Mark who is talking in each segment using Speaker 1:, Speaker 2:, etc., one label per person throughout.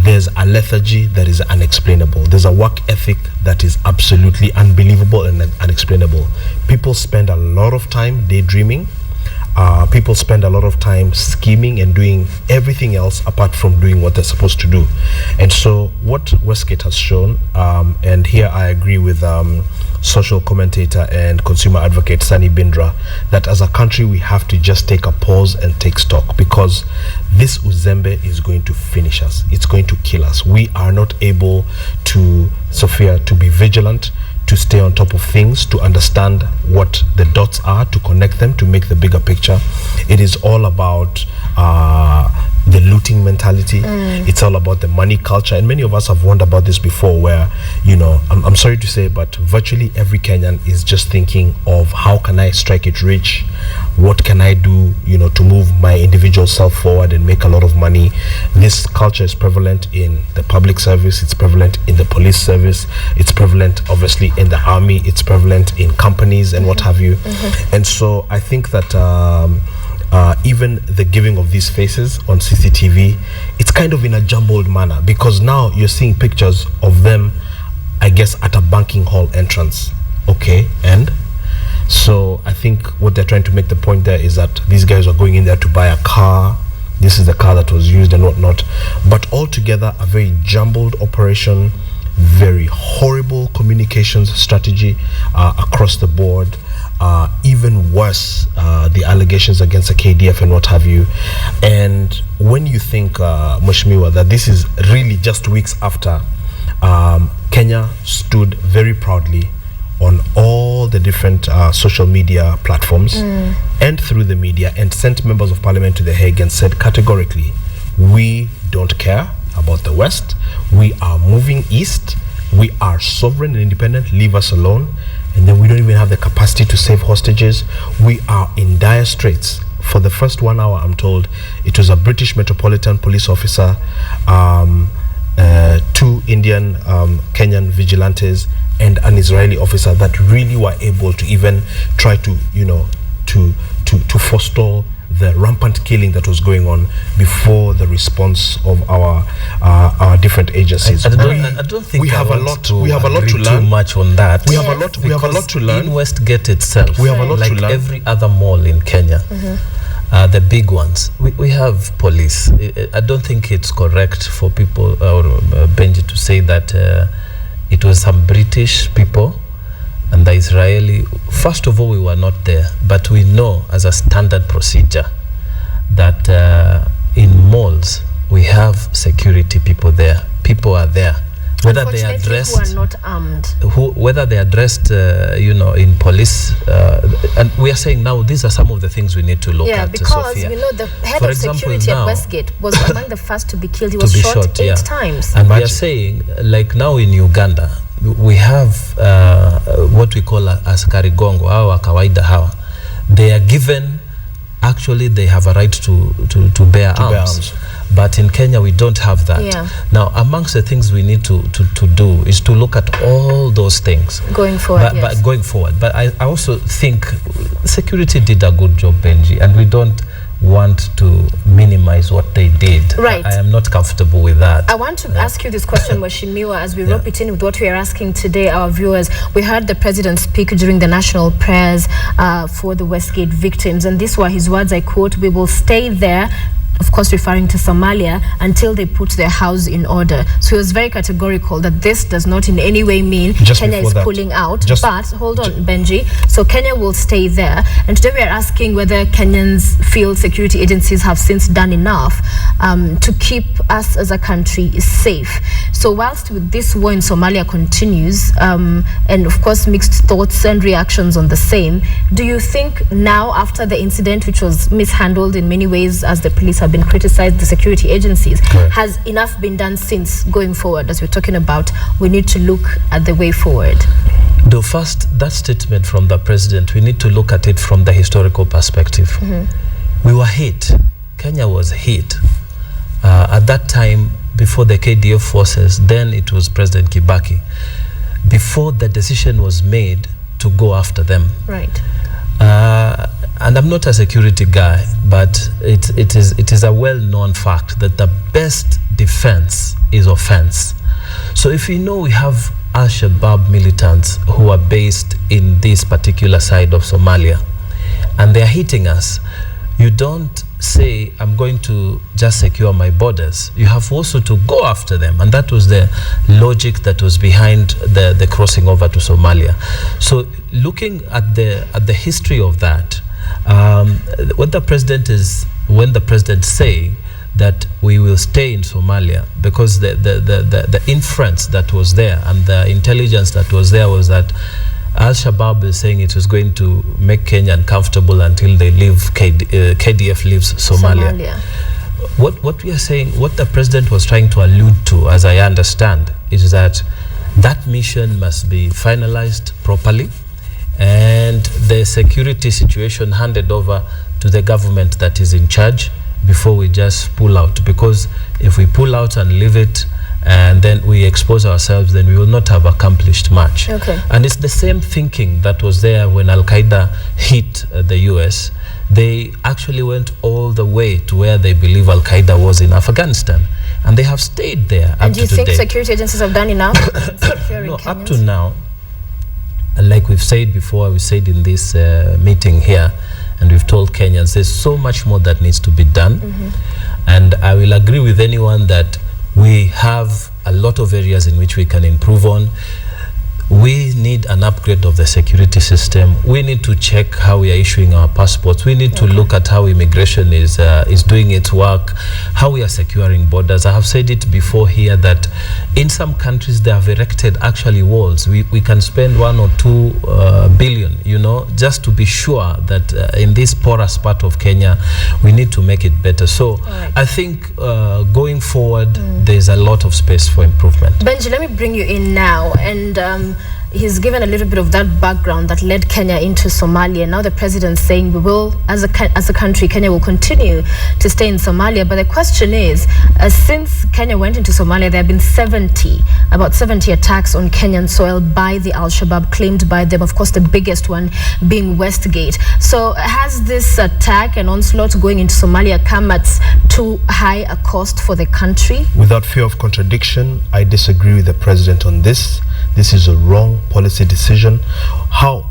Speaker 1: There's a lethargy that is unexplainable. There's a work ethic that is absolutely unbelievable and unexplainable. People spend a lot of time daydreaming. People spend a lot of time scheming and doing everything else apart from doing what they're supposed to do. And so what Westgate has shown, and here I agree with social commentator and consumer advocate Sani Bindra, that as a country we have to just take a pause and take stock, because this Uzembe is going to finish us. It's going to kill us. We are not able to, Sophia, to be vigilant, to stay on top of things, to understand what the dots are, to connect them, to make the bigger picture. It is all about the looting mentality. It's all about the money culture. And many of us have warned about this before, where, you know, I'm sorry to say, but virtually every Kenyan is just thinking of how can I strike it rich? What can I do, you know, to move my individual self forward and make a lot of money? This culture is prevalent in the public service. It's prevalent in the police service. It's prevalent, obviously, in the army. It's prevalent in companies and what have you. And so I think that even the giving of these faces on CCTV, it's kind of in a jumbled manner, because now you're seeing pictures of them, I guess, at a banking hall entrance. Okay, and so I think what they're trying to make the point there is that these guys are going in there to buy a car. This is the car that was used and whatnot. But altogether, a very jumbled operation, very horrible communications strategy across the board. Even worse, the allegations against the KDF and what have you. And when you think, Mheshimiwa, that this is really just weeks after Kenya stood very proudly on all the different social media platforms and through the media, and sent members of parliament to The Hague and said categorically, we don't care about the West. We are moving east. We are sovereign and independent. Leave us alone. And then we don't even have the capacity to save hostages. We are in dire straits. For the first 1 hour, I'm told, it was a British Metropolitan Police officer, 2 Indian Kenyan vigilantes, and an Israeli officer that really were able to even try to, you know, to forestall the rampant killing that was going on before the response of our different agencies.
Speaker 2: I don't think
Speaker 1: we have a lot. We have a lot to learn.
Speaker 2: Too much on that.
Speaker 1: We have a lot. We have a lot to learn.
Speaker 2: In Westgate itself,
Speaker 1: we have a lot
Speaker 2: like
Speaker 1: to learn.
Speaker 2: Every other mall in Kenya, the big ones, we have police. I don't think it's correct for people or Benji to say that it was some British people and the Israeli. First of all, we were not there, but we know as a standard procedure that in malls we have security people there. People are there, whether they are dressed,
Speaker 3: who are not armed,
Speaker 2: whether they are dressed, you know, in police. And we are saying now these are some of the things we need to look at.
Speaker 3: Yeah, because
Speaker 2: Sophia.
Speaker 3: you know the head
Speaker 2: For
Speaker 3: of
Speaker 2: example,
Speaker 3: security
Speaker 2: now,
Speaker 3: at Westgate was among the first to be killed. He was shot 8 times.
Speaker 2: And we are saying, like now in Uganda, we have what we call askari gongo, hawa kawaida hawa. They are given, actually they have a right to bear arms. But in Kenya we don't have that.
Speaker 3: Yeah.
Speaker 2: Now amongst the things we need to do is to look at all those things
Speaker 3: going forward.
Speaker 2: But going forward. But I also think security did a good job, Benji, and we don't want to minimize what they did.
Speaker 3: Right.
Speaker 2: I am not comfortable with that.
Speaker 3: I want to ask you this question, Mheshimiwa, as we rope it in with what we are asking today, our viewers. We heard the president speak during the national prayers for the Westgate victims, and these were his words, I quote, "We will stay there," of course referring to Somalia, "until they put their house in order." So he was very categorical that this does not in any way mean Kenya is pulling out. But hold on, Benji. So Kenya will stay there. And today we are asking whether Kenyans feel security agencies have since done enough to keep us as a country safe. So whilst this war in Somalia continues, and of course mixed thoughts and reactions on the same, do you think now, after the incident, which was mishandled in many ways as the police have been criticized, the security agencies, has enough been done since going forward? As we're talking about, we need to look at the way forward.
Speaker 2: The first, that statement from the president, we need to look at it from the historical perspective. We were hit. Kenya was hit. At that time, before the KDF forces, then it was President Kibaki, before the decision was made to go after them.
Speaker 3: Right.
Speaker 2: And I'm not a security guy, but it is a well-known fact that the best defense is offense. So if we know we have Al-Shabaab militants who are based in this particular side of Somalia and they're hitting us, you don't say, I'm going to just secure my borders. You have also to go after them. And that was the logic that was behind the crossing over to Somalia. So looking at the history of that, when the president say that we will stay in Somalia, because the inference that was there and the intelligence that was there was that Al-Shabaab is saying it was going to make Kenya uncomfortable until they leave, KDF leaves Somalia. What we are saying, what the president was trying to allude to, as I understand, is that mission must be finalized properly and the security situation handed over to the government that is in charge before we just pull out. Because if we pull out and leave it and then we expose ourselves, then we will not have accomplished much.
Speaker 3: Okay.
Speaker 2: And it's the same thinking that was there when Al-Qaeda hit the US. They actually went all the way to where they believe Al-Qaeda was in Afghanistan. And they have stayed there
Speaker 3: and do you think security agencies have done enough?
Speaker 2: No, up to now, like we've said before, we said in this meeting here, and we've told Kenyans, there's so much more that needs to be done. And I will agree with anyone that we have a lot of areas in which we can improve on. We need an upgrade of the security system. We need to check how we are issuing our passports. We need to look at how immigration is doing its work, how we are securing borders. I have said it before here that in some countries they have erected actually walls. We can spend 1 or 2 billion, you know, just to be sure that in this porous part of Kenya, we need to make it better. So I think going forward, there's a lot of space for improvement.
Speaker 3: Benji, let me bring you in now. And he's given a little bit of that background that led Kenya into Somalia. Now the president's saying we will, as a country, Kenya will continue to stay in Somalia. But the question is, since Kenya went into Somalia, there have been about 70 attacks on Kenyan soil by the Al-Shabaab, claimed by them, of course, the biggest one being Westgate. So has this attack and onslaught going into Somalia come at too high a cost for the country?
Speaker 1: Without fear of contradiction, I disagree with the president on this. This is a wrong policy decision. How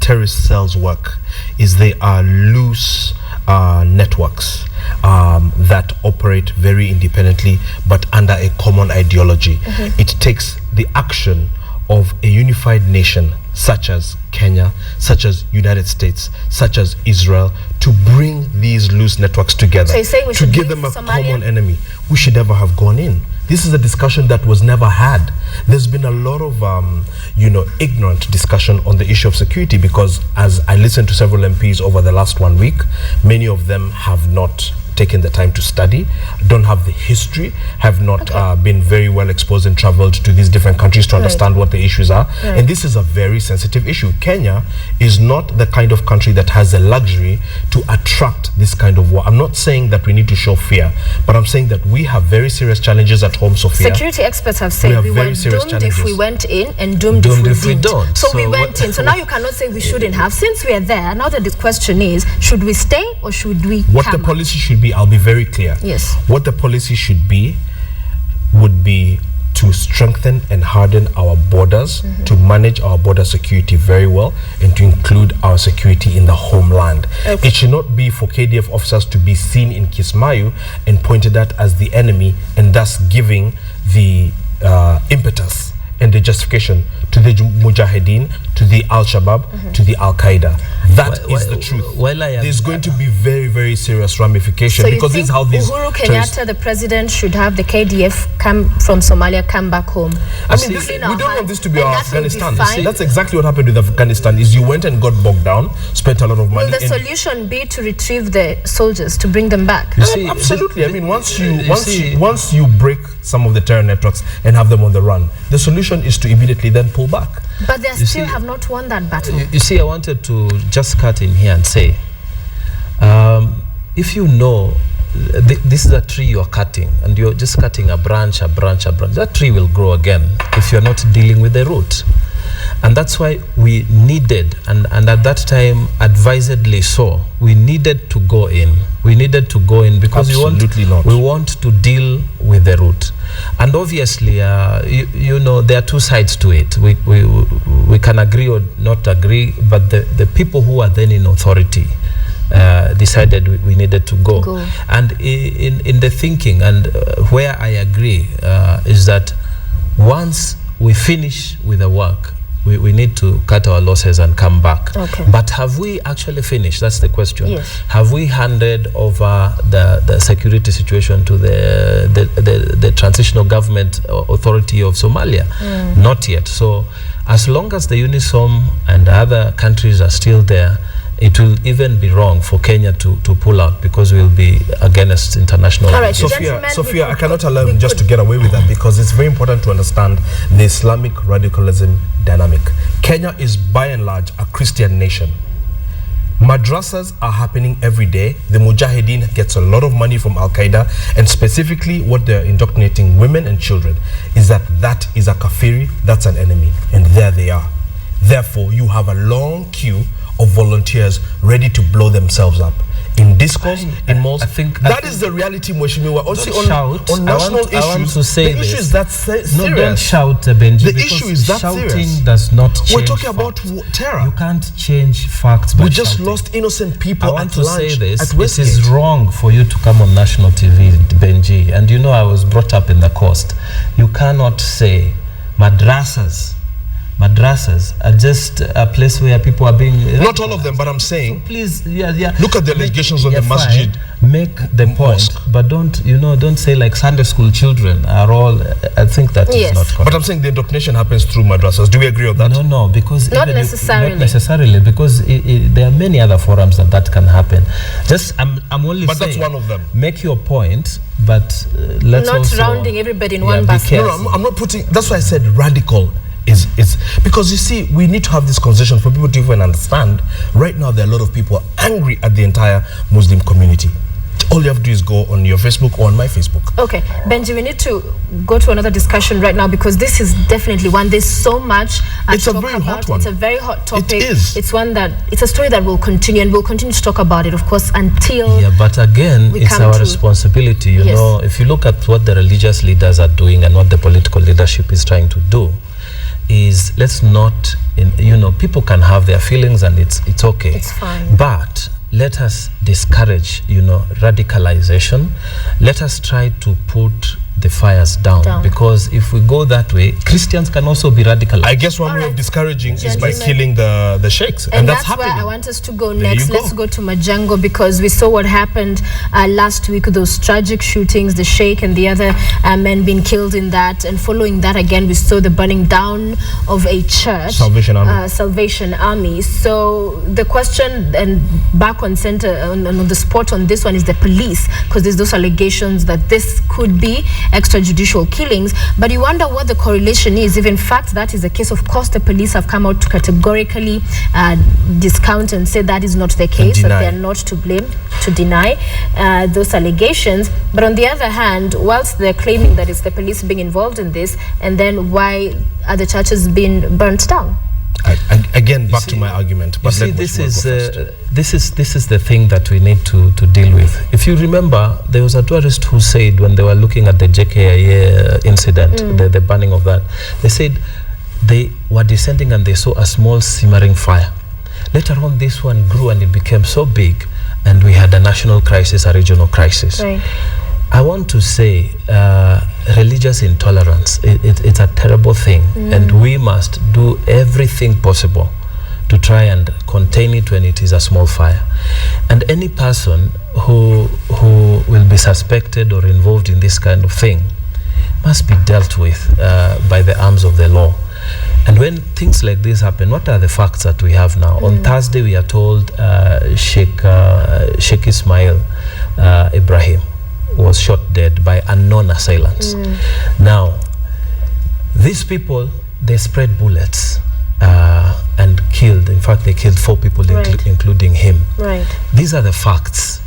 Speaker 1: terrorist cells work is they are loose networks that operate very independently but under a common ideology. It takes the action of a unified nation such as Kenya, such as United States, such as Israel, to bring these loose networks together,
Speaker 3: so you're saying we
Speaker 1: to
Speaker 3: should
Speaker 1: give them a
Speaker 3: Somalia?
Speaker 1: common enemy. We should never have gone in. This is a discussion that was never had. There's been a lot of, ignorant discussion on the issue of security, because as I listened to several MPs over the last 1 week, many of them have not taken the time to study, don't have the history, have not been very well exposed and traveled to these different countries to understand what the issues are. And this is a very sensitive issue. Kenya is not the kind of country that has the luxury to attract this kind of war. I'm not saying that we need to show fear, but I'm saying that we have very serious challenges at home, Sophia.
Speaker 3: Security experts have said we were doomed if we went in and doomed if we don't. So we went in. So now you cannot say we shouldn't have. Since we are there, now the question is, should we stay or should we
Speaker 1: What the policy should be, I'll be very clear.
Speaker 3: Yes.
Speaker 1: What the policy should be would be to strengthen and harden our borders, to manage our border security very well, and to include our security in the homeland. It should not be for KDF officers to be seen in Kismayu and pointed at as the enemy, and thus giving the impetus and the justification to the Mujahideen, to the Al-Shabaab, to the Al-Qaeda. That is the truth. There's going to be very, very serious ramifications,
Speaker 3: so
Speaker 1: because this is how these
Speaker 3: Uhuru Kenyatta, the president, should have the KDF come from Somalia, come back home.
Speaker 1: I mean, we don't want this to be our Afghanistan. That's exactly what happened with Afghanistan. Is you went and got bogged down, spent a lot of money.
Speaker 3: Will the solution be to retrieve the soldiers, to bring them back?
Speaker 1: Absolutely. I mean, once you break some of the terror networks and have them on the run, the solution is to immediately then pull back.
Speaker 3: But they still have not won that battle.
Speaker 2: You see, I wanted to just cut in here and say, if you know this is a tree you're cutting, and you're just cutting a branch, that tree will grow again if you're not dealing with the root. And that's why we needed, and at that time advisedly so, we needed to go in we needed to go in because
Speaker 1: Absolutely
Speaker 2: we want to deal with the root. And obviously, you know, there are two sides to it. We can agree or not agree, but the people who are then in authority decided we needed to go. And in the thinking, and where I agree, is that once we finish with the work, we need to cut our losses and come back.
Speaker 3: Okay.
Speaker 2: But have we actually finished? That's the question.
Speaker 3: Yes.
Speaker 2: Have we handed over the security situation to the transitional government authority of Somalia? Not yet. So as long as the UNISOM and other countries are still there, it will even be wrong for Kenya to pull out, because we'll be against international.
Speaker 3: All right,
Speaker 1: Sophia, I cannot allow him just to get away with that, because it's very important to understand the Islamic radicalism dynamic. Kenya is by and large a Christian nation. Madrasas are happening every day. The Mujahideen gets a lot of money from Al-Qaeda, and specifically what they're indoctrinating women and children is that is a kafiri, that's an enemy, and there they are. Therefore, you have a long queue of volunteers ready to blow themselves up in discourse, in malls. I think that is the reality, Mheshimiwa. Also on national issues,
Speaker 2: I want to say
Speaker 1: the
Speaker 2: this.
Speaker 1: issue is that serious.
Speaker 2: No, don't shout, Benji.
Speaker 1: The issue is that
Speaker 2: shouting
Speaker 1: serious.
Speaker 2: Does not change.
Speaker 1: We're talking
Speaker 2: facts.
Speaker 1: about terror.
Speaker 2: You can't change facts by
Speaker 1: We just
Speaker 2: shouting.
Speaker 1: lost innocent people.
Speaker 2: I want to say this.
Speaker 1: It
Speaker 2: is wrong for you to come on national TV, Benji. And you know, I was brought up in the coast. You cannot say madrasas are just a place where people are being
Speaker 1: not all of them, but I'm saying,
Speaker 2: so please,
Speaker 1: look at the allegations on the masjid.
Speaker 2: Make the point, but don't say like Sunday school children are all. I think that is not correct.
Speaker 1: But I'm saying the indoctrination happens through madrasas. Do we agree on that?
Speaker 2: No, because
Speaker 3: not necessarily,
Speaker 2: because there are many other forums that can happen. Just I'm only
Speaker 1: but
Speaker 2: saying,
Speaker 1: that's one of them.
Speaker 2: Make your point, but let's
Speaker 3: not
Speaker 2: also
Speaker 3: rounding everybody in one basket.
Speaker 1: No, I'm not putting. That's why I said radical. Is because you see, we need to have this conversation for people to even understand. Right now, there are a lot of people angry at the entire Muslim community. All you have to do is go on your Facebook or on my Facebook.
Speaker 3: Okay, Benji, we need to go to another discussion right now, because this is definitely one. There's so much.
Speaker 1: It's a very hot one.
Speaker 3: It's a very hot topic.
Speaker 1: It is.
Speaker 3: It's a story that will continue, and we'll continue to talk about it, of course, until.
Speaker 2: Yeah, but again, it's our responsibility. You know, if you look at what the religious leaders are doing and what the political leadership is trying to do, is let's not, people can have their feelings, and it's okay.
Speaker 3: It's fine.
Speaker 2: But let us discourage, radicalization. Let us try to put the fires down, because if we go that way, Christians can also be radicalized.
Speaker 1: I guess one way of discouraging is by killing the sheikhs, and that's happening.
Speaker 3: Where I want us to go next. Let's go to Majango, because we saw what happened last week, those tragic shootings, the sheikh and the other men being killed in that, and following that again we saw the burning down of a church,
Speaker 1: Salvation Army.
Speaker 3: Salvation Army. So the question, and back on center on the spot on this one, is the police, because there's those allegations that this could be extrajudicial killings, but you wonder what the correlation is. If in fact that is the case, of course the police have come out to categorically discount and say that is not the case, that they are not to blame, to deny those allegations. But on the other hand, whilst they're claiming that it's the police being involved in this, and then why are the churches being burnt down?
Speaker 1: Again, back to my argument. But
Speaker 2: see, this is the thing that we need to deal with. If you remember, there was a tourist who said, when they were looking at the JKIA incident, the burning of that, they said they were descending and they saw a small simmering fire. Later on, this one grew and it became so big, and we had a national crisis, a regional crisis.
Speaker 3: Right.
Speaker 2: I want to say religious intolerance, it's a terrible thing, and we must do everything possible to try and contain it when it is a small fire. And any person who will be suspected or involved in this kind of thing must be dealt with by the arms of the law. And when things like this happen, what are the facts that we have now? On Thursday, we are told Sheikh Ismail Ibrahim was shot dead by unknown assailants. Now, these people, they spread bullets and killed. In fact, they killed 4 people, including him.
Speaker 3: Right.
Speaker 2: These are the facts.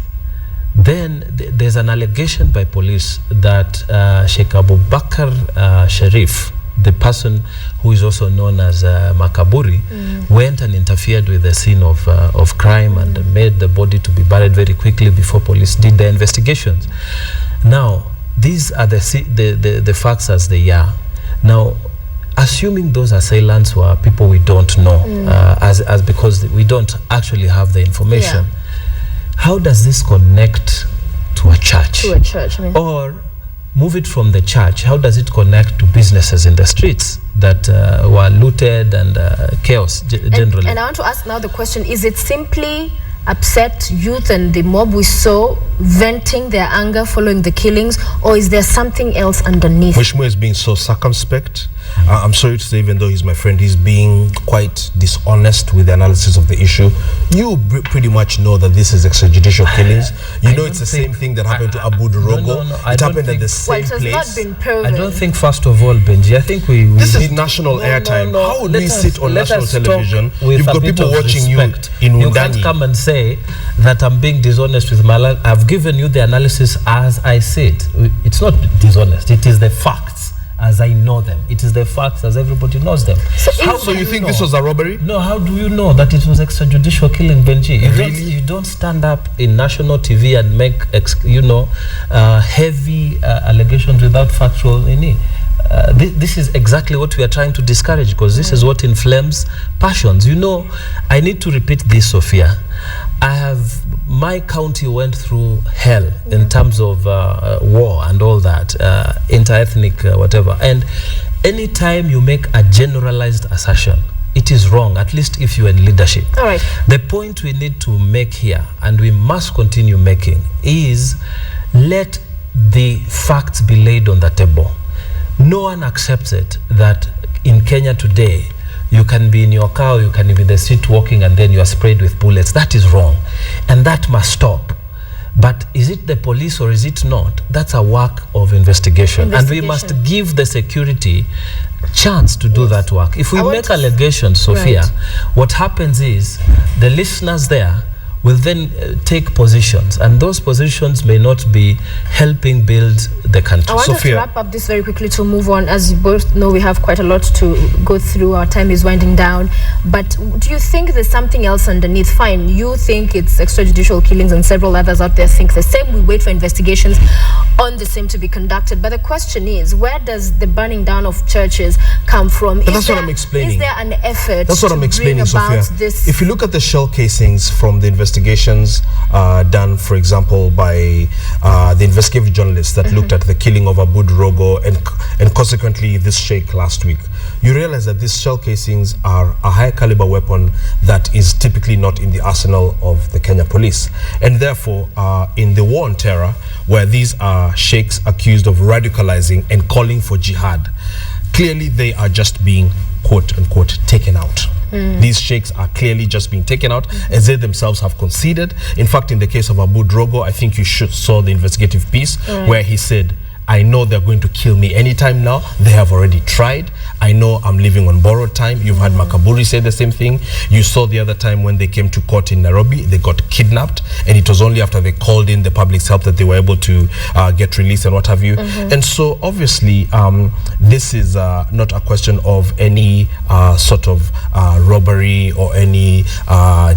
Speaker 2: Then there's an allegation by police that Sheikh Abu Bakr Sharif the person who is also known as Makaburi went and interfered with the scene of crime and made the body to be buried very quickly before police did their investigations. Now, these are the facts as they are. Now, assuming those assailants were people we don't know, as because we don't actually have the information, how does this connect to a church?
Speaker 3: To a church,
Speaker 2: or move it from the church, how does it connect to businesses in the streets that were looted and chaos generally?
Speaker 3: And I want to ask now the question, is it simply upset youth and the mob we saw venting their anger following the killings, or is there something else underneath?
Speaker 1: Mheshimiwa is being so circumspect. I'm sorry to say, even though he's my friend, he's being quite dishonest with the analysis of the issue. You pretty much know that this is extrajudicial killings. You know it's the same thing that happened to Abu Drogo.
Speaker 2: No,
Speaker 1: it happened at the same
Speaker 3: it has
Speaker 1: place.
Speaker 3: not been proven.
Speaker 2: I don't think, first of all, Benji, I think we
Speaker 1: this is national airtime. How would we sit on national television? You've got people watching you in Undani.
Speaker 2: You can't come and say that I'm being dishonest with my life. I've given you the analysis as I see it. It's not dishonest. It is the facts as I know them. It is the facts as everybody knows them.
Speaker 1: So you think this was a robbery?
Speaker 2: No, how do you know that it was extrajudicial killing, Benji? You don't stand up in national TV and make heavy allegations without factual any. This is exactly what we are trying to discourage, because this is what inflames passions. You know, I need to repeat this, Sophia. My county went through hell in terms of war and all that, inter-ethnic whatever. And anytime you make a generalized assertion, it is wrong, at least if you're in leadership.
Speaker 3: All right.
Speaker 2: The point we need to make here, and we must continue making, is let the facts be laid on the table. No one accepts it that in Kenya today, you can be in your car, you can be in the street walking, and then you are sprayed with bullets. That is wrong, and that must stop. But is it the police or is it not? That's a work of investigation. And we must give the security chance to do that work. If we make allegations, Sophia, what happens is the listeners there will then take positions, and those positions may not be helping build the country.
Speaker 3: I want us to wrap up this very quickly to move on. As you both know, we have quite a lot to go through. Our time is winding down. But do you think there's something else underneath? Fine, you think it's extrajudicial killings, and several others out there think the same. We wait for investigations on the same to be conducted. But the question is, where does the burning down of churches come from?
Speaker 1: That's what I'm explaining.
Speaker 3: Is there an effort
Speaker 1: That's what I'm explaining, Sophia.
Speaker 3: This?
Speaker 1: If you look at the shell casings from the investigations done, for example, by the investigative journalists that looked at the killing of Abu Drogo and consequently this sheikh last week, you realize that these shell casings are a high caliber weapon that is typically not in the arsenal of the Kenya police. And therefore, in the war on terror, where these are sheikhs accused of radicalizing and calling for jihad, clearly they are just being, quote unquote, taken out. These sheikhs are clearly just being taken out, as they themselves have conceded. In fact, in the case of Abu Drogo, I think you saw the investigative piece where he said, I know they're going to kill me anytime now. They have already tried. I know I'm living on borrowed time. You've had Makaburi say the same thing. You saw the other time when they came to court in Nairobi, they got kidnapped, and it was only after they called in the public's help that they were able to get released and what have you. And so obviously this is not a question of any sort of robbery or any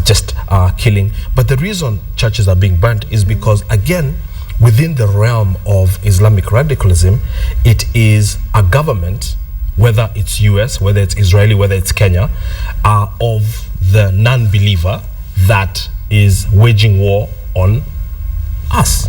Speaker 1: just killing. But the reason churches are being burnt is because, again, within the realm of Islamic radicalism, it is a government, whether it's US, whether it's Israeli, whether it's Kenya, of the non-believer that is waging war on us.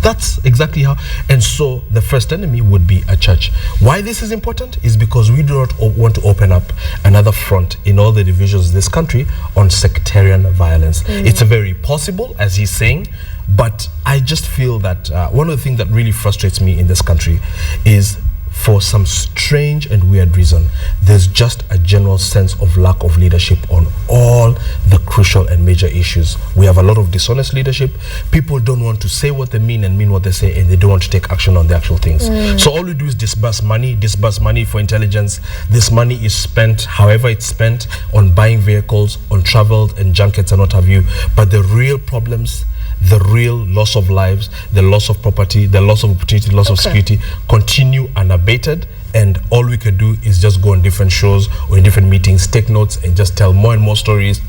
Speaker 1: That's exactly how. And so the first enemy would be a church. Why this is important is because we do not want to open up another front in all the divisions of this country on sectarian violence. It's very possible, as he's saying, but I just feel that one of the things that really frustrates me in this country is, for some strange and weird reason, there's just a general sense of lack of leadership on all the crucial and major issues. We have a lot of dishonest leadership. People don't want to say what they mean and mean what they say, and they don't want to take action on the actual things. So all we do is disburse money for intelligence. This money is spent, however it's spent, on buying vehicles, on travel and junkets and what have you. But the real problems, the real loss of lives, the loss of property, the loss of opportunity, loss of security continue unabated. And all we can do is just go on different shows or in different meetings, take notes, and just tell more and more stories.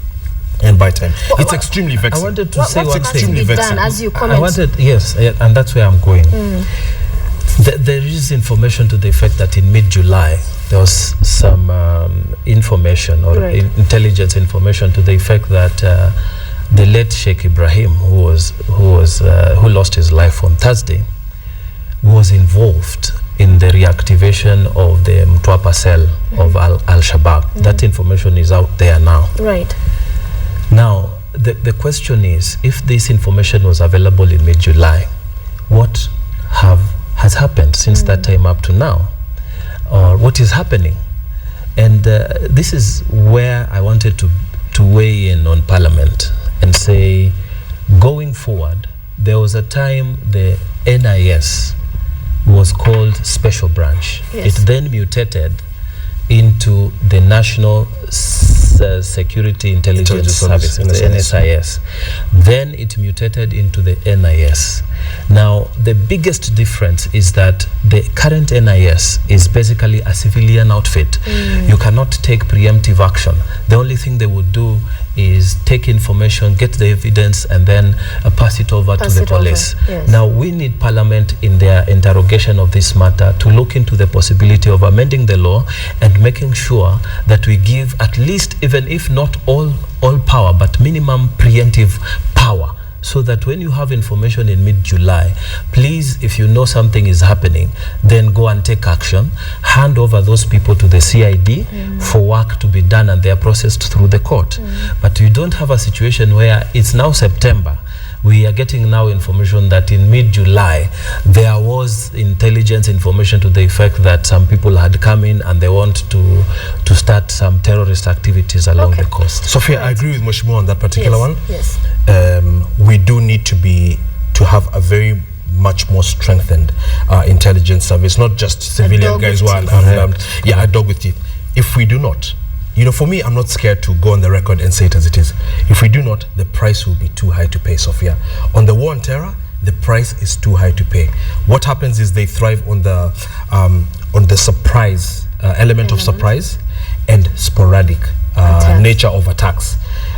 Speaker 1: And by time, it's extremely vexing.
Speaker 2: I wanted to say
Speaker 3: what's extremely vexing. As you comment.
Speaker 2: I wanted, yes, and that's where I'm going. There is information to the effect that in mid-July there was some information or intelligence information to the effect that the late Sheikh Ibrahim, who lost his life on Thursday, was involved in the reactivation of the Mtwapa cell of Al-Shabaab. That information is out there now.
Speaker 3: Right.
Speaker 2: Now, the question is, if this information was available in mid-July, what has happened since that time up to now? Or what is happening? And this is where I wanted to weigh in on Parliament and say, going forward, there was a time the NIS was called Special Branch.
Speaker 3: Yes.
Speaker 2: It then mutated into the National Security Intelligence Service, the NSIS. Then it mutated into the NIS. Now, the biggest difference is that the current NIS is basically a civilian outfit. You cannot take preemptive action. The only thing they would do is take information, get the evidence, and then pass it over to the police.
Speaker 3: Yes.
Speaker 2: Now, we need Parliament in their interrogation of this matter to look into the possibility of amending the law and making sure that we give at least, even if not all power, but minimum preemptive power, so that when you have information in mid-July, please, if you know something is happening, then go and take action, hand over those people to the CID for work to be done, and they are processed through the court. But you don't have a situation where it's now September. We are getting now information that in mid-July, there was intelligence information to the effect that some people had come in and they want to start some terrorist activities along the coast.
Speaker 1: Sophia, I agree with Moshimo on that particular one.
Speaker 3: Yes.
Speaker 1: We do need to have a very much more strengthened intelligence service, not just civilian guys who are unarmed. Yeah, a dog with teeth. If we do not, for me, I'm not scared to go on the record and say it as it is. If we do not, the price will be too high to pay, Sophia. On the war on terror, the price is too high to pay. What happens is they thrive on the surprise element of surprise and sporadic nature of attacks.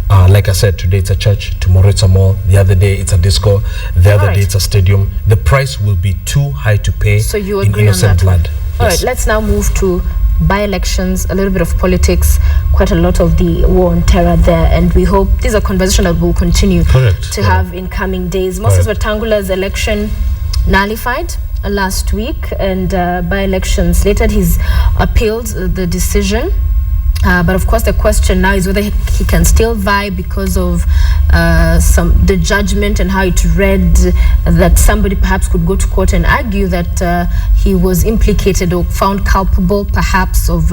Speaker 1: Like I said, today it's a church, tomorrow it's a mall, the other day it's a disco, the other day it's a stadium. The price will be too high to pay in innocent blood.
Speaker 3: All right, let's now move to by-elections, a little bit of politics, quite a lot of the war on terror there, and we hope this is a conversation that we'll continue to have in coming days. Moses Wetangula's election nullified last week, and by-elections later he's appealed the decision. But of course, the question now is whether he can still vie because of the judgment and how it read, that somebody perhaps could go to court and argue that he was implicated or found culpable perhaps of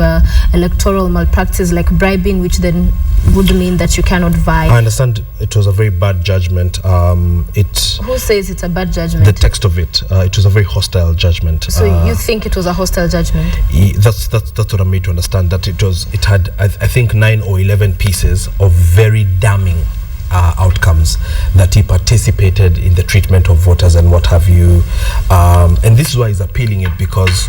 Speaker 3: electoral malpractice like bribing, which then would mean that you cannot vie. I
Speaker 1: understand it was a very bad judgment.
Speaker 3: Who says it's a bad judgment?
Speaker 1: The text of it. It was a very hostile judgment.
Speaker 3: So you think it was a hostile judgment?
Speaker 1: That's what I'm made to understand. That it had I think 9 or 11 pieces of very damning outcomes, that he participated in the treatment of voters and what have you. And this is why he's appealing it, because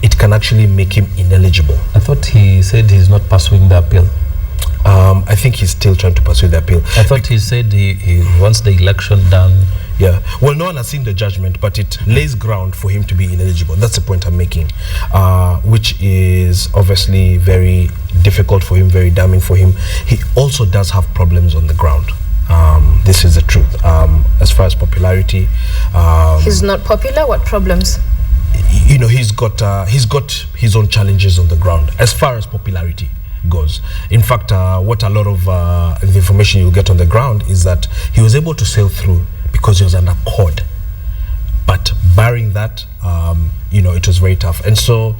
Speaker 1: it can actually make him ineligible.
Speaker 2: I thought he said he's not pursuing the appeal.
Speaker 1: I think he's still trying to pursue the appeal.
Speaker 2: I thought he said he wants the election done.
Speaker 1: Yeah, well, no one has seen the judgment, but it lays ground for him to be ineligible. That's the point I'm making, which is obviously very difficult for him, very damning for him. He also does have problems on the ground. This is the truth. As far as popularity,
Speaker 3: he's not popular. What problems?
Speaker 1: He's got his own challenges on the ground as far as popularity goes. In fact, what a lot of the information you get on the ground is that he was able to sail through because he was under COD. But barring that, it was very tough. And so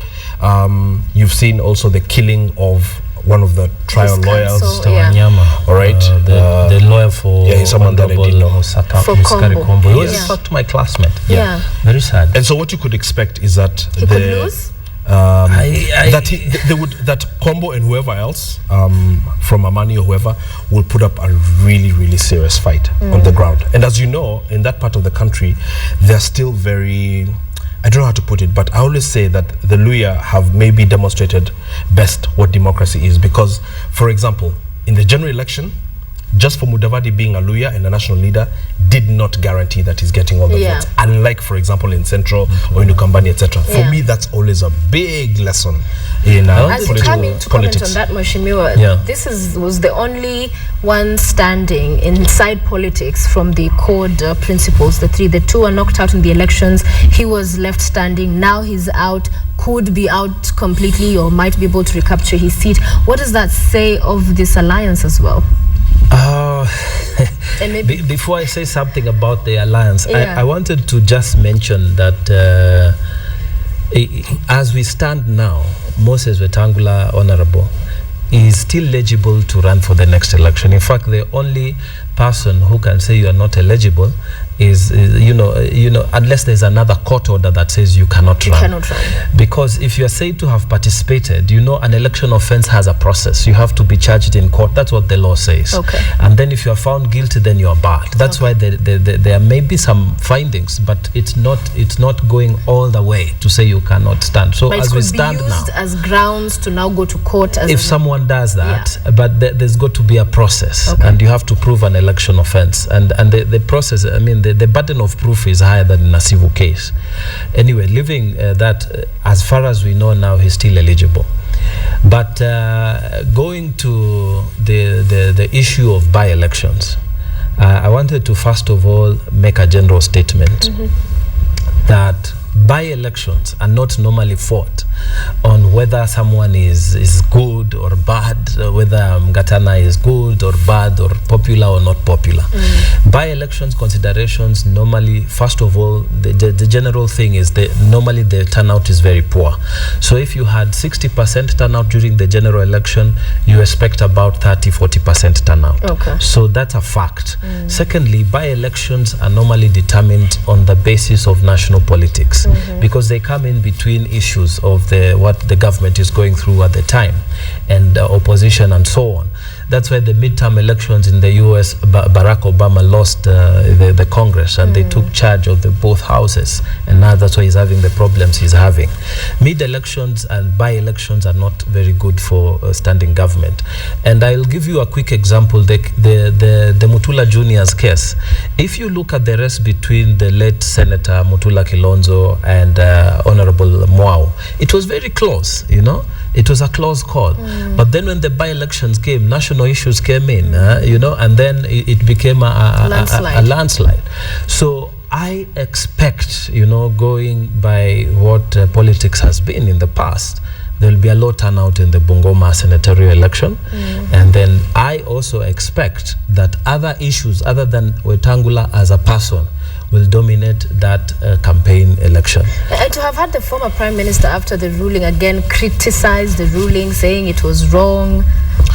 Speaker 1: you've seen also the killing of one of the trial lawyers, all right,
Speaker 2: the lawyer for
Speaker 1: he's someone that I didn't know.
Speaker 3: For Kombo.
Speaker 2: He was in fact my classmate. Very sad.
Speaker 1: And so what you could expect is that
Speaker 3: he could lose.
Speaker 1: that Combo and whoever else from Amani or whoever will put up a really, really serious fight on the ground. And as you know, in that part of the country, they're still very, I don't know how to put it, but I always say that the Luhya have maybe demonstrated best what democracy is, because, for example, in the general election, just for Mudavadi being a Luhya and a national leader did not guarantee that he's getting all the votes. Unlike, for example, in Central or in Ukambani, etc. For me, that's always a big lesson in
Speaker 3: as you come in to comment on that, Mheshimiwa, this was the only one standing inside politics from the code principles, the three. The two were knocked out in the elections. He was left standing. Now he's out, could be out completely or might be able to recapture his seat. What does that say of this alliance as well?
Speaker 2: Before I say something about the alliance, I wanted to just mention that as we stand now, Moses Wetangula, Honorable, is still eligible to run for the next election. In fact, the only person who can say you are not eligible is unless there's another court order that says you cannot run.
Speaker 3: Cannot run.
Speaker 2: Because if you are said to have participated, an election offense has a process. You have to be charged in court. That's what the law says.
Speaker 3: Okay.
Speaker 2: And then if you are found guilty, then you are barred. That's why there may be some findings, but it's not going all the way to say you cannot stand. So
Speaker 3: but
Speaker 2: as
Speaker 3: it
Speaker 2: we stand
Speaker 3: be used
Speaker 2: now,
Speaker 3: as grounds to now go to court. As
Speaker 2: if someone does that, but there's got to be a process, and you have to prove an election offense, and the process, the burden of proof is higher than in a civil case. Anyway, leaving that, as far as we know now, he's still eligible. But going to the issue of by-elections, I wanted to first of all make a general statement that by-elections are not normally fought on whether someone is good or bad, whether Mgatana is good or bad or popular or not popular. By-elections considerations normally, first of all, the general thing is that normally the turnout is very poor. So if you had 60% turnout during the general election, you expect about 30-40% turnout. Okay. So that's a fact. Secondly, by-elections are normally determined on the basis of national politics, because they come in between issues of what the government is going through at the time, and opposition and so on. That's why the midterm elections in the US, Barack Obama lost the Congress, and they took charge of both houses, and now that's why he's having the problems he's having. Mid-elections and by-elections are not very good for standing government. And I'll give you a quick example, the Mutula Jr.'s case. If you look at the race between the late Senator Mutula Kilonzo and Honorable Mwao, it was very close, It was a close call. But then when the by-elections came, national issues came in, and then it became a landslide. So I expect, going by what politics has been in the past, there will be a low turnout in the Bungoma senatorial election. And then I also expect that other issues other than Wetangula as a person will dominate that campaign election.
Speaker 3: And to have had the former Prime Minister after the ruling again criticize the ruling, saying it was wrong.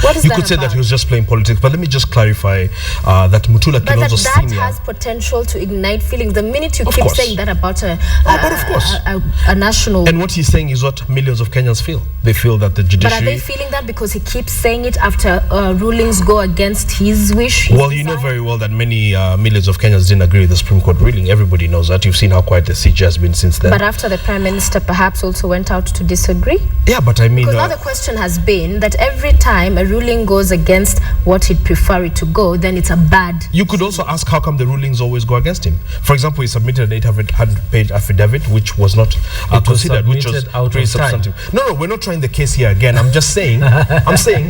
Speaker 3: What is
Speaker 1: you
Speaker 3: that
Speaker 1: could say
Speaker 3: about?
Speaker 1: that he was just playing politics, but let me just clarify that Mutula Kilonzo
Speaker 3: that
Speaker 1: Senior
Speaker 3: has potential to ignite feelings. The minute you
Speaker 1: of
Speaker 3: keep
Speaker 1: course.
Speaker 3: saying that about
Speaker 1: a
Speaker 3: national...
Speaker 1: And what he's saying is what millions of Kenyans feel. They feel that the judiciary...
Speaker 3: But are they feeling that because he keeps saying it after rulings go against his wish?
Speaker 1: Well, you know very well that many millions of Kenyans didn't agree with the Supreme Court ruling. Everybody knows that. You've seen how quiet the siege has been since then.
Speaker 3: But after the Prime Minister perhaps also went out to disagree?
Speaker 1: Yeah, but I mean...
Speaker 3: Because now the question has been that every time a ruling goes against what he'd prefer it to go, then it's a bad...
Speaker 1: You could also ask how come the rulings always go against him. For example, he submitted an 800-page affidavit, which was not considered, which was pretty substantive. No, we're not trying the case here again. I'm just saying,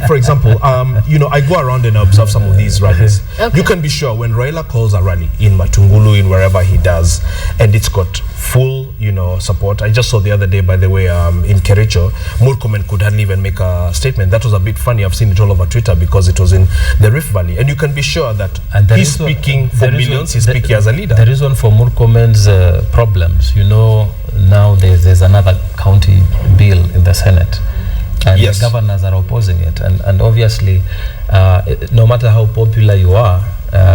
Speaker 1: for example, I go around and observe some of these rallies. Okay. You can be sure when Raila calls a rally in Matungulu, in wherever he does, and it's got full, support. I just saw the other day, by the way, in Kericho, Murkomen could hardly even make a statement. That was a bit funny. I've seen it all over Twitter because it was in the Rift Valley. And you can be sure that he's speaking for millions, he's speaking as a leader.
Speaker 2: The reason for Murkomen's problems, now there's another county bill in the Senate. And the governors are opposing it. And obviously, no matter how popular you are,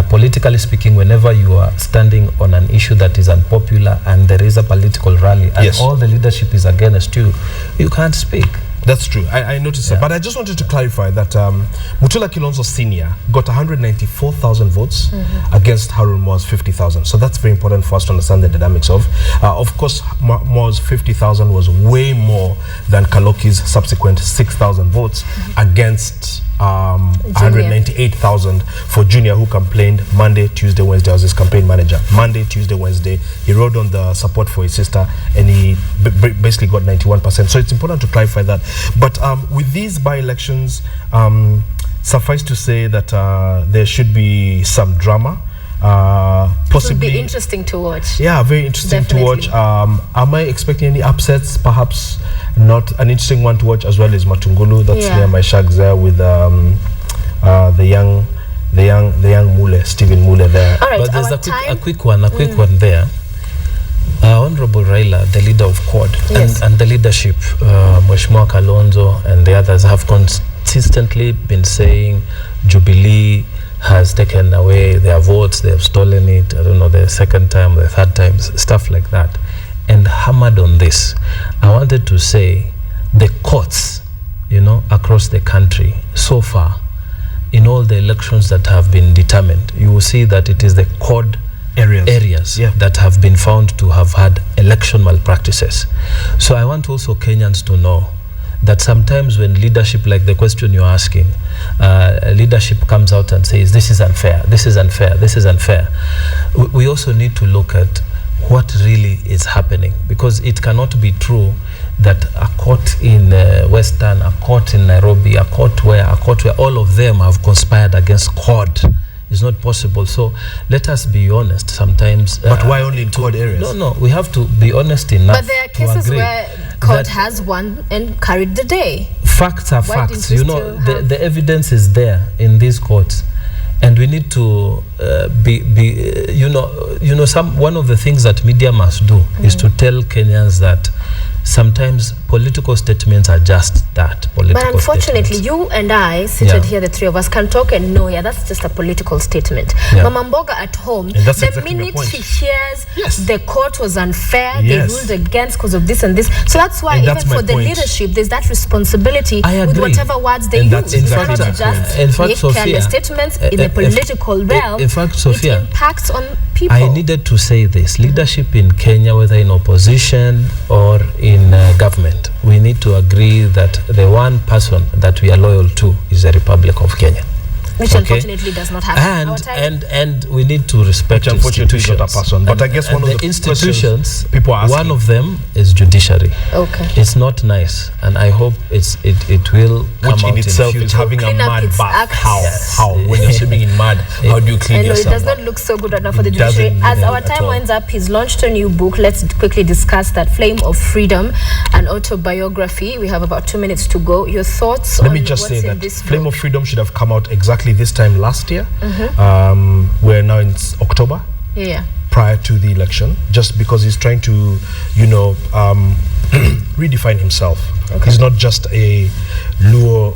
Speaker 2: Politically speaking, whenever you are standing on an issue that is unpopular and there is a political rally and all the leadership is against you, you can't speak.
Speaker 1: That's true. I noticed that. But I just wanted to clarify that Mutula Kilonzo Sr. got 194,000 votes against Harun Moore's 50,000. So that's very important for us to understand the dynamics of. Of course, Moore's 50,000 was way more than Kaloki's subsequent 6,000 votes against 198,000 for Junior, who campaigned Monday, Tuesday, Wednesday. I was his campaign manager. Monday, Tuesday, Wednesday. He wrote on the support for his sister, and he basically got 91%. So it's important to clarify that. But with these by-elections, suffice to say that there should be some drama. Possibly
Speaker 3: it will be interesting to watch.
Speaker 1: Yeah, very interesting to watch. Am I expecting any upsets? Perhaps not. An interesting one to watch as well is Matungulu. That's near my shags there with the young Mule, Stephen Mule there.
Speaker 3: All right,
Speaker 2: but there's a quick one there. Honorable Raila, the leader of Quad, and the leadership, Mheshimiwa Kalonzo and the others have consistently been saying Jubilee has taken away their votes, they have stolen it, I don't know, the second time, the third time, stuff like that, and hammered on this. I wanted to say the courts, across the country, so far, in all the elections that have been determined, you will see that it is the COD areas that have been found to have had election malpractices. So I want also Kenyans to know that sometimes when leadership, like the question you're asking, leadership comes out and says, this is unfair, this is unfair, this is unfair. We also need to look at what really is happening, because it cannot be true that a court in Western, a court in Nairobi, a court where all of them have conspired against COD. It's not possible. So let us be honest sometimes.
Speaker 1: But why only in COD areas?
Speaker 2: No, we have to be honest enough.
Speaker 3: But there are cases where COD has won and carried the day.
Speaker 2: Facts are facts. The evidence is there in these courts. And we need to one of the things that media must do is to tell Kenyans that sometimes political statements are just that, political
Speaker 3: But unfortunately,
Speaker 2: statements.
Speaker 3: you and I, seated here, the three of us, can talk and know, that's just a political statement. Mama Mboga at home, the minute she hears the court was unfair, they ruled against because of this and this. So that's why even for the leadership, there's that responsibility with whatever words they use. You cannot just make careless statements in the political realm.
Speaker 2: In fact, Sophia,
Speaker 3: it impacts on people.
Speaker 2: I needed to say this. Leadership in Kenya, whether in opposition or in government, we need to agree that the one person that we are loyal to is the Republic of Kenya.
Speaker 3: Which unfortunately does not happen.
Speaker 2: And we need to respect institutions.
Speaker 1: Not a person. But I guess one of the
Speaker 2: institutions,
Speaker 1: people are asking,
Speaker 2: one of them is judiciary.
Speaker 3: Okay.
Speaker 2: It's not nice, and I hope it will come
Speaker 1: which
Speaker 2: out
Speaker 1: in itself is having a mad bath. How? When you're swimming in mud, how do you clean yourself?
Speaker 3: It does not look so good enough for the judiciary. As our time winds up, he's launched a new book. Let's quickly discuss that. Flame of Freedom, an autobiography. We have about 2 minutes to go. Your thoughts on what's in this book? Let me just say that
Speaker 1: Flame of Freedom should have come out exactly this time last year. We're now in October. Prior to the election, just because he's trying to, redefine himself. He's not just a Luo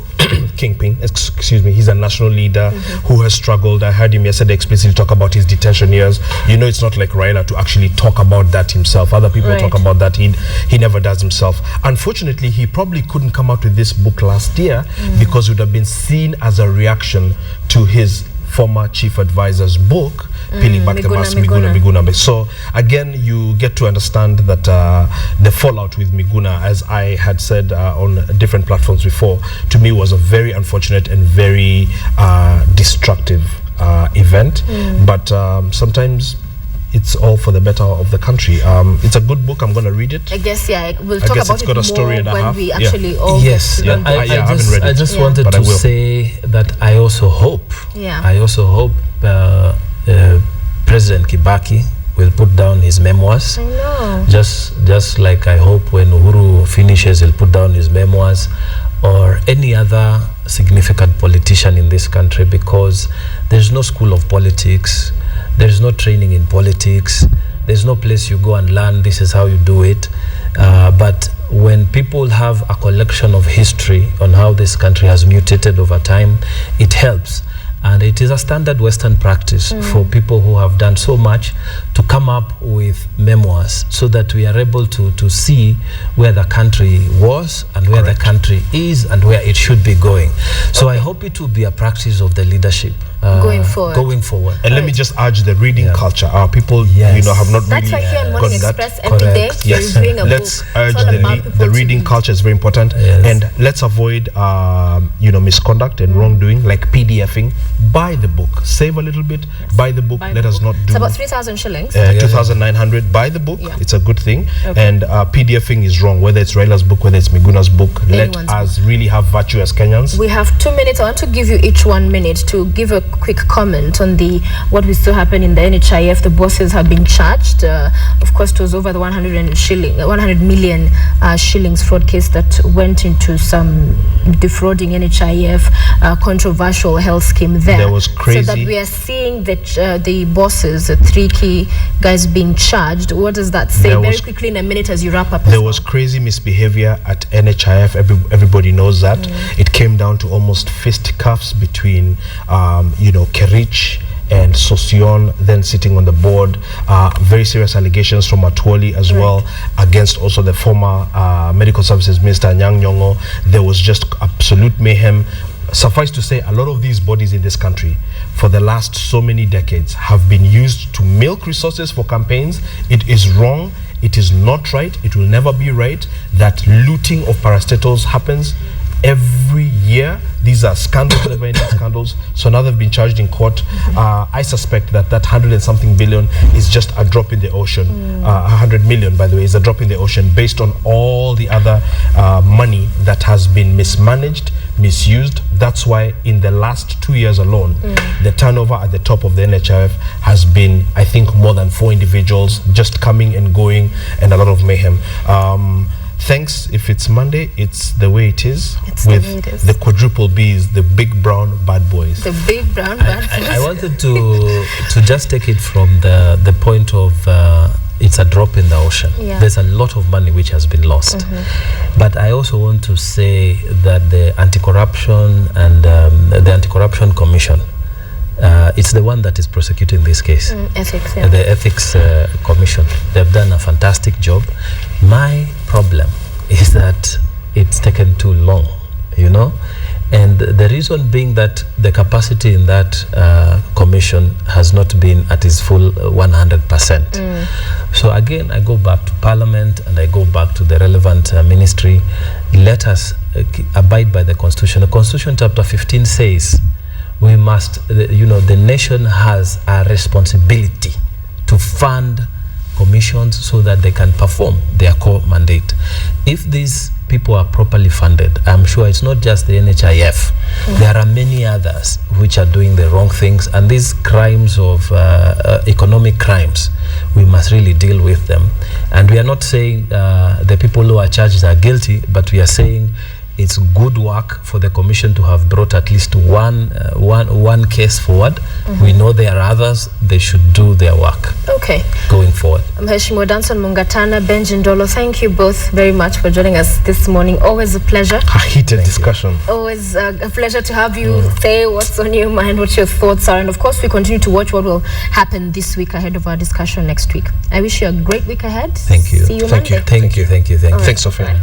Speaker 1: kingpin, excuse me, he's a national leader who has struggled. I heard him yesterday explicitly talk about his detention years. It's not like Raila to actually talk about that himself. Other people talk about that. He never does himself. Unfortunately, he probably couldn't come out with this book last year because it would have been seen as a reaction to his former chief advisor's book, peeling back the mask, Miguna. So again, you get to understand that the fallout with Miguna, as I had said on different platforms before, to me was a very unfortunate and very destructive event. But sometimes it's all for the better of the country. It's a good book. I'm going to read it.
Speaker 3: I guess, we'll talk about it more when we actually all
Speaker 2: Yes,
Speaker 3: get to
Speaker 2: I haven't read it. I just wanted to say that I also hope, President Kibaki will put down his memoirs.
Speaker 3: I know.
Speaker 2: Just like I hope when Uhuru finishes, he'll put down his memoirs, or any other significant politician in this country, because there's no school of politics, there's no training in politics, there's no place you go and learn this is how you do it. But when people have a collection of history on how this country has mutated over time, it helps. And it is a standard Western practice for people who have done so much to come up with memoirs so that we are able to see where the country was and where the country is and where it should be going. So I hope it will be a practice of the leadership
Speaker 3: going forward.
Speaker 1: And let me just urge the reading culture. Our people, have not
Speaker 3: That's
Speaker 1: really
Speaker 3: why here on
Speaker 1: got
Speaker 3: Morning
Speaker 1: that.
Speaker 3: Express every day
Speaker 1: Yes.
Speaker 3: we're doing a
Speaker 1: Let's
Speaker 3: book.
Speaker 1: urge
Speaker 3: It's all about people
Speaker 1: the
Speaker 3: to
Speaker 1: reading
Speaker 3: read.
Speaker 1: culture is very important, and let's avoid misconduct and wrongdoing, like PDFing. Buy the book, save a little bit. Buy the book. Let us not do.
Speaker 3: It's about 3,000 shillings.
Speaker 1: 2,900. Buy the book.
Speaker 3: Yeah.
Speaker 1: It's a good thing.
Speaker 3: Okay.
Speaker 1: And PDFing is wrong. Whether it's Raila's book, whether it's Miguna's book, let
Speaker 3: Anyone's
Speaker 1: us really have virtue as Kenyans.
Speaker 3: We have 2 minutes. I want to give you each 1 minute to give a quick comment on what will still happen in the NHIF. The bosses have been charged. Of course, it was over the 100 million shillings fraud case that went into some defrauding NHIF, controversial health scheme there.
Speaker 1: That was crazy.
Speaker 3: So that we are seeing that the bosses, the 3 key guys being charged. What does that say? Very quickly in a minute as you wrap up.
Speaker 1: There was crazy misbehavior at NHIF. Everybody knows that. It came down to almost fisticuffs between, Kerich and Sosion, then sitting on the board. Very serious allegations from Atwoli as well, against also the former Medical Services Minister, Nyang' Nyong'o. There was just absolute mayhem. Suffice to say, a lot of these bodies in this country for the last so many decades have been used to milk resources for campaigns. It is wrong. It is not right. It will never be right that looting of parastatals happens every year. These are scandals, never-ending scandals. So now they've been charged in court. I suspect that 100 and something billion is just a drop in the ocean. 100 million, by the way, is a drop in the ocean based on all the other money that has been mismanaged, misused. That's why in the last 2 years alone, the turnover at the top of the NHIF has been, I think, more than 4 individuals just coming and going, and a lot of mayhem. Thanks. If it's Monday, it's the way it is.
Speaker 3: It's
Speaker 1: with
Speaker 3: the way it is.
Speaker 1: The quadruple Bs, the big brown bad boys.
Speaker 3: The big brown bad boys.
Speaker 2: I wanted to just take it from the point of it's a drop in the ocean.
Speaker 3: Yeah.
Speaker 2: There's a lot of money which has been lost. But I also want to say that the anti-corruption and the Anti-Corruption Commission, it's the one that is prosecuting this case.
Speaker 3: Ethics,
Speaker 2: The Ethics Commission. They've done a fantastic job. My problem is that it's taken too long, and the reason being that the capacity in that commission has not been at its full 100%. So again, I go back to Parliament and I go back to the relevant ministry. Let us abide by the Constitution. The Constitution chapter 15 says we must, the nation has a responsibility to fund commissions so that they can perform their core mandate. If these people are properly funded, I'm sure it's not just the NHIF. There are many others which are doing the wrong things, and these crimes of economic crimes, we must really deal with them. And we are not saying the people who are charged are guilty, but we are saying it's good work for the commission to have brought at least one case forward. We know there are others. They should do their work.
Speaker 3: Okay.
Speaker 2: Going forward.
Speaker 3: Mheshimiwa Danson Mungatana, Benji Ndolo, thank you both very much for joining us this morning. Always a pleasure.
Speaker 1: A heated discussion.
Speaker 3: Always a pleasure to have you say what's on your mind, what your thoughts are. And of course, we continue to watch what will happen this week ahead of our discussion next week. I wish you a great week ahead.
Speaker 2: Thank you.
Speaker 3: See you Monday.
Speaker 2: Thank you.
Speaker 1: Thanks, Sophia.